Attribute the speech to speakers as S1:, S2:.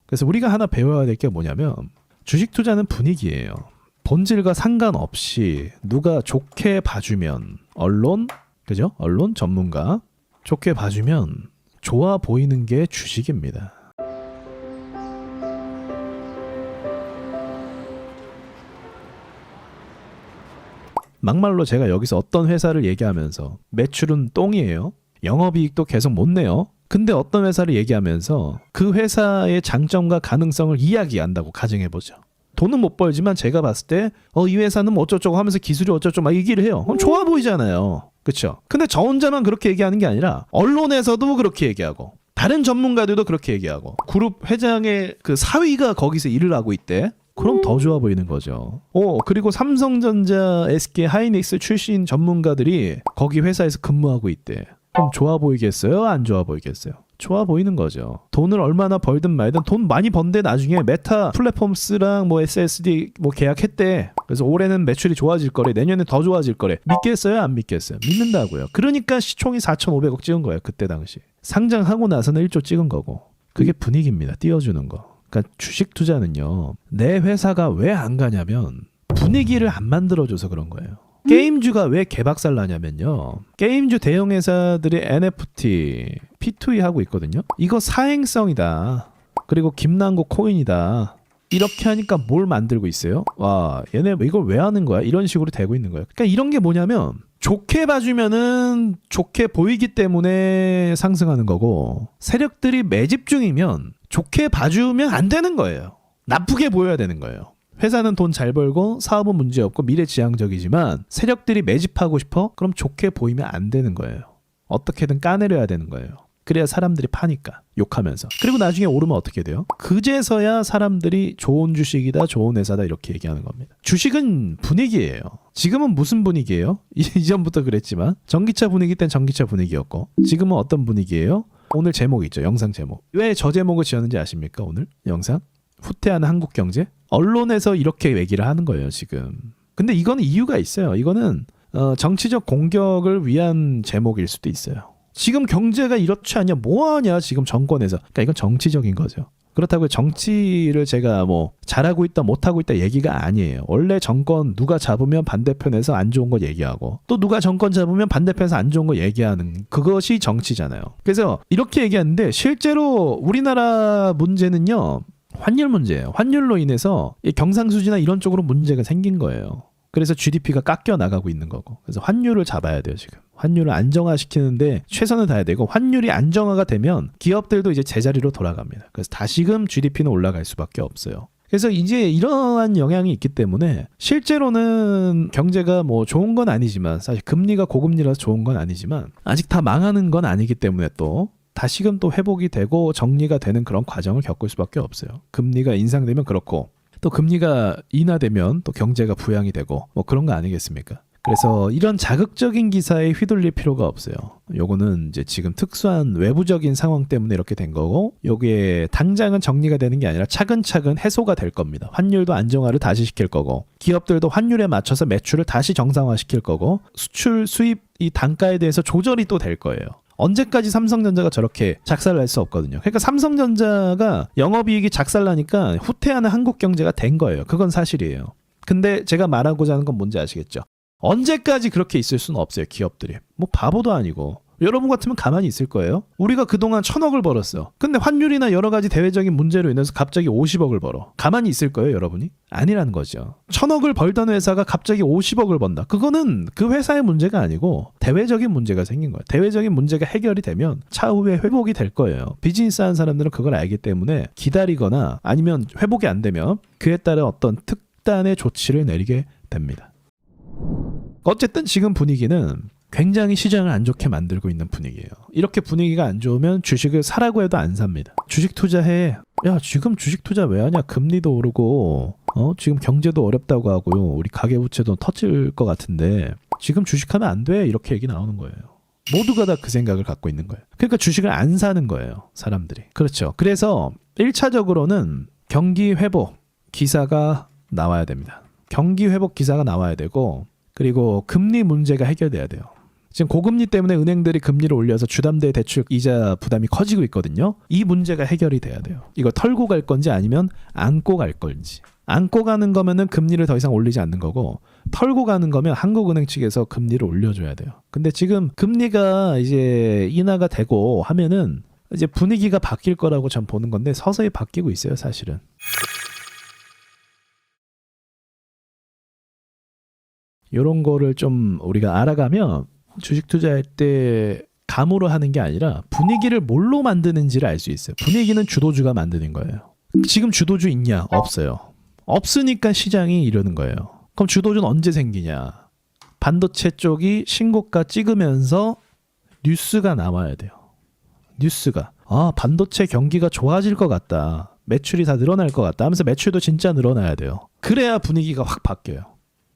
S1: 그래서 우리가 하나 배워야 될 게 뭐냐면 주식 투자는 분위기예요. 본질과 상관없이 누가 좋게 봐주면 언론, 그죠? 언론 전문가 좋게 봐주면 좋아 보이는 게 주식입니다. 막말로 제가 여기서 어떤 회사를 얘기하면서 매출은 똥이에요. 영업이익도 계속 못 내요. 근데 어떤 회사를 얘기하면서 그 회사의 장점과 가능성을 이야기한다고 가정해보죠. 돈은 못 벌지만 제가 봤을 때 이 회사는 뭐 어쩌고저쩌고 하면서 기술이 어쩌고저쩌고 막 얘기를 해요. 그럼 좋아 보이잖아요. 그렇죠? 근데 저 혼자만 그렇게 얘기하는 게 아니라 언론에서도 그렇게 얘기하고 다른 전문가들도 그렇게 얘기하고 그룹 회장의 그 사위가 거기서 일을 하고 있대. 그럼 더 좋아 보이는 거죠. 그리고 삼성전자, SK 하이닉스 출신 전문가들이 거기 회사에서 근무하고 있대. 그럼 좋아 보이겠어요? 안 좋아 보이겠어요? 좋아 보이는 거죠. 돈을 얼마나 벌든 말든 돈 많이 번데 나중에 메타 플랫폼스랑 뭐 SSD 뭐 계약했대. 그래서 올해는 매출이 좋아질 거래. 내년에 더 좋아질 거래. 믿겠어요? 안 믿겠어요? 믿는다고요. 그러니까 시총이 4,500억 찍은 거예요. 그때 당시. 상장하고 나서는 1조 찍은 거고. 그게 분위기입니다. 띄워주는 거. 그러니까 주식 투자는요. 내 회사가 왜 안 가냐면 분위기를 안 만들어줘서 그런 거예요. 게임주가 왜 개박살 나냐면요. 게임주 대형 회사들이 NFT, P2E 하고 있거든요. 이거 사행성이다. 그리고 김남국 코인이다. 이렇게 하니까 뭘 만들고 있어요? 와, 얘네 이걸 왜 하는 거야? 이런 식으로 되고 있는 거예요. 그러니까 이런 게 뭐냐면 좋게 봐주면은 좋게 보이기 때문에 상승하는 거고 세력들이 매집 중이면 좋게 봐주면 안 되는 거예요. 나쁘게 보여야 되는 거예요. 회사는 돈 잘 벌고 사업은 문제없고 미래지향적이지만 세력들이 매집하고 싶어? 그럼 좋게 보이면 안 되는 거예요. 어떻게든 까내려야 되는 거예요. 그래야 사람들이 파니까 욕하면서. 그리고 나중에 오르면 어떻게 돼요? 그제서야 사람들이 좋은 주식이다, 좋은 회사다 이렇게 얘기하는 겁니다. 주식은 분위기예요. 지금은 무슨 분위기예요? 이전부터 그랬지만 전기차 분위기 땐 전기차 분위기였고 지금은 어떤 분위기예요? 오늘 제목이 있죠. 영상 제목. 왜 저 제목을 지었는지 아십니까? 오늘 영상? 후퇴하는 한국 경제? 언론에서 이렇게 얘기를 하는 거예요, 지금. 근데 이거는 이유가 있어요. 이거는 정치적 공격을 위한 제목일 수도 있어요. 지금 경제가 이렇지 않냐, 뭐하냐, 지금 정권에서. 그러니까 이건 정치적인 거죠. 그렇다고 정치를 제가 뭐 잘하고 있다, 못하고 있다 얘기가 아니에요. 원래 정권 누가 잡으면 반대편에서 안 좋은 거 얘기하고 또 누가 정권 잡으면 반대편에서 안 좋은 거 얘기하는 그것이 정치잖아요. 그래서 이렇게 얘기하는데 실제로 우리나라 문제는요. 환율 문제예요. 환율로 인해서 경상수지나 이런 쪽으로 문제가 생긴 거예요. 그래서 GDP가 깎여 나가고 있는 거고. 그래서 환율을 잡아야 돼요, 지금. 환율을 안정화시키는데 최선을 다해야 되고 환율이 안정화가 되면 기업들도 이제 제자리로 돌아갑니다. 그래서 다시금 GDP는 올라갈 수밖에 없어요. 그래서 이제 이러한 영향이 있기 때문에 실제로는 경제가 뭐 좋은 건 아니지만 사실 금리가 고금리라서 좋은 건 아니지만 아직 다 망하는 건 아니기 때문에 또 다시금 또 회복이 되고 정리가 되는 그런 과정을 겪을 수밖에 없어요. 금리가 인상되면 그렇고 또 금리가 인하되면 또 경제가 부양이 되고 뭐 그런 거 아니겠습니까? 그래서 이런 자극적인 기사에 휘둘릴 필요가 없어요. 요거는 이제 지금 특수한 외부적인 상황 때문에 이렇게 된 거고 요게 당장은 정리가 되는 게 아니라 차근차근 해소가 될 겁니다. 환율도 안정화를 다시 시킬 거고 기업들도 환율에 맞춰서 매출을 다시 정상화시킬 거고 수출 수입 이 단가에 대해서 조절이 또 될 거예요. 언제까지 삼성전자가 저렇게 작살날 수 없거든요. 그러니까 삼성전자가 영업이익이 작살나니까 후퇴하는 한국 경제가 된 거예요. 그건 사실이에요. 근데 제가 말하고자 하는 건 뭔지 아시겠죠? 언제까지 그렇게 있을 수는 없어요. 기업들이. 뭐 바보도 아니고. 여러분 같으면 가만히 있을 거예요. 우리가 그동안 1,000억을 벌었어. 근데 환율이나 여러 가지 대외적인 문제로 인해서 갑자기 50억을 벌어. 가만히 있을 거예요, 여러분이? 아니라는 거죠. 1,000억을 벌던 회사가 갑자기 50억을 번다. 그거는 그 회사의 문제가 아니고 대외적인 문제가 생긴 거예요. 대외적인 문제가 해결이 되면 차후에 회복이 될 거예요. 비즈니스 하는 사람들은 그걸 알기 때문에 기다리거나 아니면 회복이 안 되면 그에 따른 어떤 특단의 조치를 내리게 됩니다. 어쨌든 지금 분위기는 굉장히 시장을 안 좋게 만들고 있는 분위기예요. 이렇게 분위기가 안 좋으면 주식을 사라고 해도 안 삽니다. 주식 투자해. 야, 지금 주식 투자 왜 하냐? 금리도 오르고 지금 경제도 어렵다고 하고요. 우리 가계부채도 터질 것 같은데 지금 주식하면 안 돼. 이렇게 얘기 나오는 거예요. 모두가 다 그 생각을 갖고 있는 거예요. 그러니까 주식을 안 사는 거예요. 사람들이. 그렇죠. 그래서 1차적으로는 경기 회복 기사가 나와야 됩니다. 경기 회복 기사가 나와야 되고 그리고 금리 문제가 해결돼야 돼요. 지금 고금리 때문에 은행들이 금리를 올려서 주담대 대출 이자 부담이 커지고 있거든요. 이 문제가 해결이 돼야 돼요. 이거 털고 갈 건지 아니면 안고 갈 건지. 안고 가는 거면은 금리를 더 이상 올리지 않는 거고, 털고 가는 거면 한국은행 측에서 금리를 올려줘야 돼요. 근데 지금 금리가 이제 인하가 되고 하면은 이제 분위기가 바뀔 거라고 전 보는 건데 서서히 바뀌고 있어요, 사실은. 이런 거를 좀 우리가 알아가면 주식 투자할 때 감으로 하는 게 아니라 분위기를 뭘로 만드는지를 알 수 있어요. 분위기는 주도주가 만드는 거예요. 지금 주도주 있냐? 없어요. 없으니까 시장이 이러는 거예요. 그럼 주도주는 언제 생기냐? 반도체 쪽이 신고가 찍으면서 뉴스가 나와야 돼요. 뉴스가 반도체 경기가 좋아질 것 같다. 매출이 다 늘어날 것 같다 하면서 매출도 진짜 늘어나야 돼요. 그래야 분위기가 확 바뀌어요.